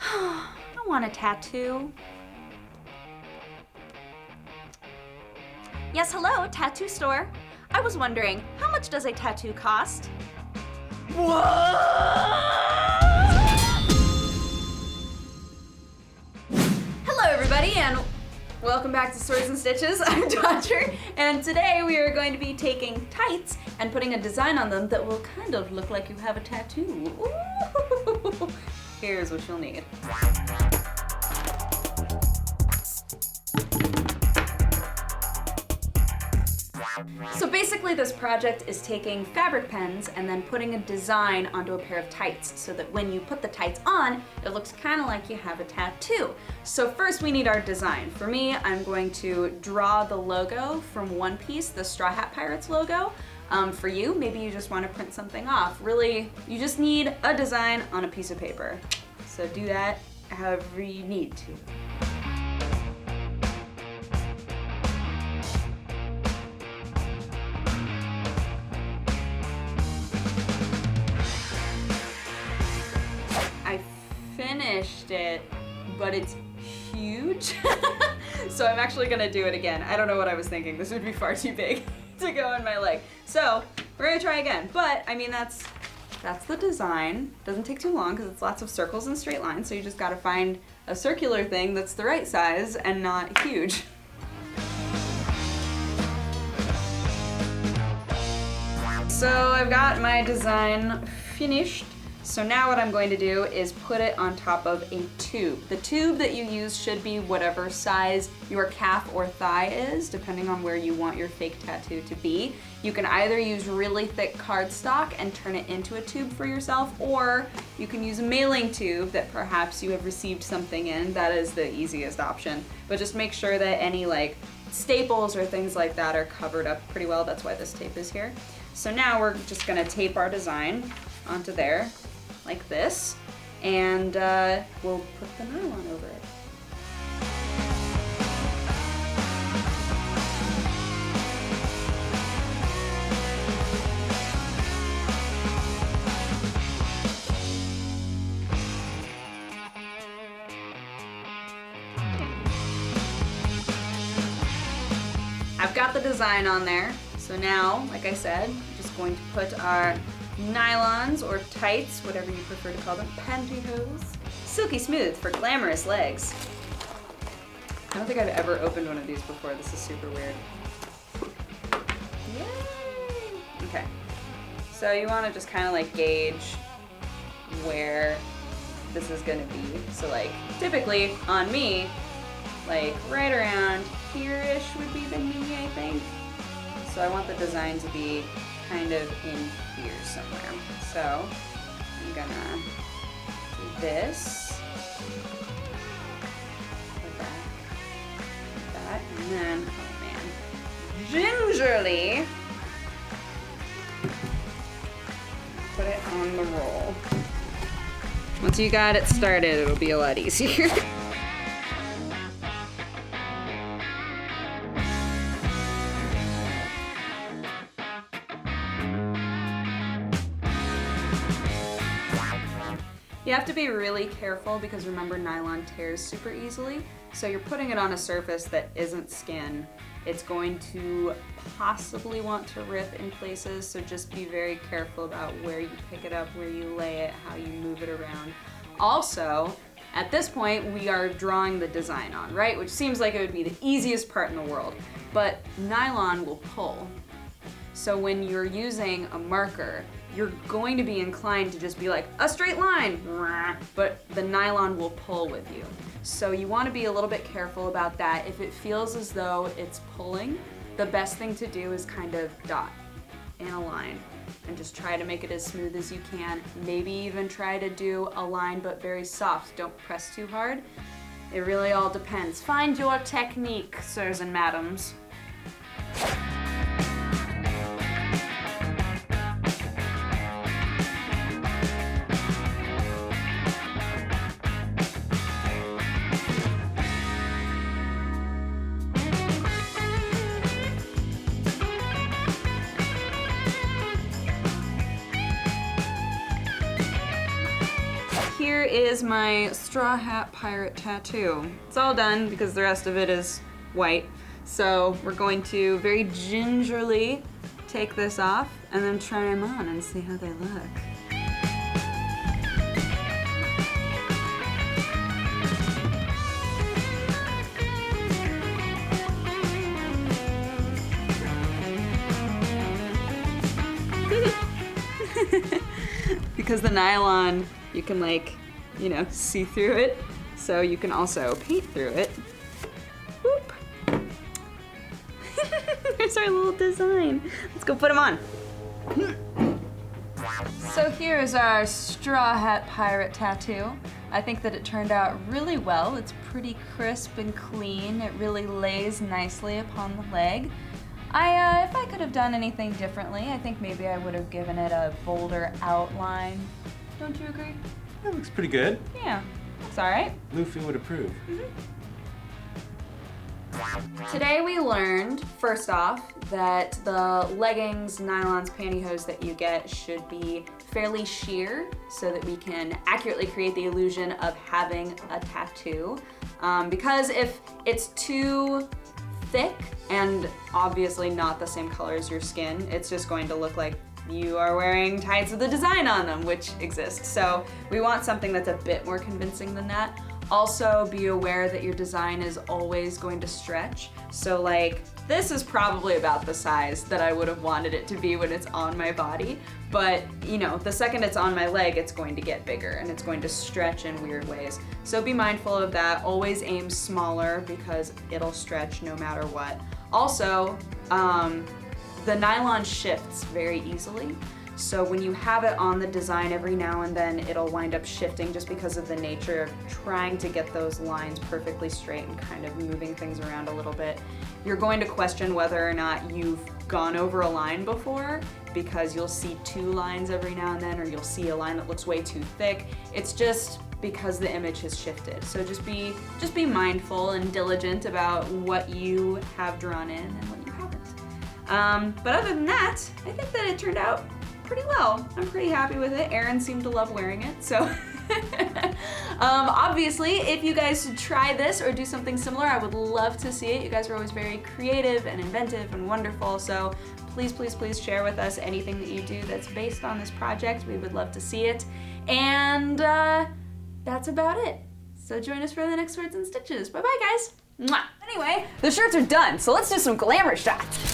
I want a tattoo. Yes, hello, tattoo store. I was wondering, how much does a tattoo cost? What? Hello, everybody, and welcome back to Swords and Stitches. I'm Dodger, and today we are going to be taking tights and putting a design on them that will kind of look like you have a tattoo. Ooh. Here's what you'll need. So basically this project is taking fabric pens and then putting a design onto a pair of tights so that when you put the tights on, it looks kind of like you have a tattoo. So first we need our design. For me, I'm going to draw the logo from One Piece, the Straw Hat Pirates logo. For you, maybe you just want to print something off. Really, you just need a design on a piece of paper. So do that however you need to. Finished it, but it's huge. So I'm actually gonna do it again. I don't know what I was thinking. This would be far too big to go in my leg. So we're gonna try again. But I mean, that's the design. Doesn't take too long because it's lots of circles and straight lines. So you just gotta find a circular thing that's the right size and not huge. So I've got my design finished. So now what I'm going to do is put it on top of a tube. The tube that you use should be whatever size your calf or thigh is, depending on where you want your fake tattoo to be. You can either use really thick cardstock and turn it into a tube for yourself, or you can use a mailing tube that perhaps you have received something in. That is the easiest option. But just make sure that any like staples or things like that are covered up pretty well. That's why this tape is here. So now we're just gonna tape our design onto there, like this, and we'll put the nylon over it. I've got the design on there, so now, like I said, I'm just going to put our nylons or tights, whatever you prefer to call them, pantyhose. Silky smooth for glamorous legs. I don't think I've ever opened one of these before. This is super weird. Yay! Okay, so you want to just kind of like gauge where this is going to be. So like typically on me, like right around here-ish would be the knee, I think. So I want the design to be kind of in here somewhere. So I'm gonna do this, like that, and then, oh man, gingerly put it on the roll. Once you got it started, it'll be a lot easier. You have to be really careful because remember, nylon tears super easily. So you're putting it on a surface that isn't skin. It's going to possibly want to rip in places, so just be very careful about where you pick it up, where you lay it, how you move it around. Also, at this point, we are drawing the design on, right? Which seems like it would be the easiest part in the world, but nylon will pull. So when you're using a marker, you're going to be inclined to just be like, a straight line, but the nylon will pull with you. So you want to be a little bit careful about that. If it feels as though it's pulling, the best thing to do is kind of dot in a line and just try to make it as smooth as you can. Maybe even try to do a line but very soft. Don't press too hard. It really all depends. Find your technique, sirs and madams. is my straw hat pirate tattoo. It's all done because the rest of it is white. So we're going to very gingerly take this off and then try them on and see how they look. Because the nylon, you can like, you know, see through it. So you can also paint through it. Whoop. There's our little design. Let's go put them on. So here's our straw hat pirate tattoo. I think that it turned out really well. It's pretty crisp and clean. It really lays nicely upon the leg. If I could have done anything differently, I think maybe I would have given it a bolder outline. Don't you agree? That looks pretty good. Yeah, looks all right. Luffy would approve. Today we learned, first off, that the leggings, nylons, pantyhose that you get should be fairly sheer so that we can accurately create the illusion of having a tattoo. Because if it's too thick and obviously not the same color as your skin, it's just going to look like you are wearing tights with a design on them, which exists. So we want something that's a bit more convincing than that. Also, be aware that your design is always going to stretch. So like, this is probably about the size that I would have wanted it to be when it's on my body. But you know, the second it's on my leg, it's going to get bigger and it's going to stretch in weird ways. So be mindful of that. Always aim smaller because it'll stretch no matter what. Also, the nylon shifts very easily. So when you have it on the design, every now and then it'll wind up shifting just because of the nature of trying to get those lines perfectly straight and kind of moving things around a little bit. You're going to question whether or not you've gone over a line before, because you'll see two lines every now and then, or you'll see a line that looks way too thick. It's just because the image has shifted. So just be mindful and diligent about what you have drawn in and what you haven't. But other than that, I think that it turned out pretty well. I'm pretty happy with it. Aaron seemed to love wearing it, so. Obviously, if you guys should try this or do something similar, I would love to see it. You guys are always very creative and inventive and wonderful, so please, please, please share with us anything that you do that's based on this project. We would love to see it. And that's about it. So join us for the next Swords and Stitches. Bye-bye, guys. Mwah. Anyway, the shirts are done, so let's do some glamour shots.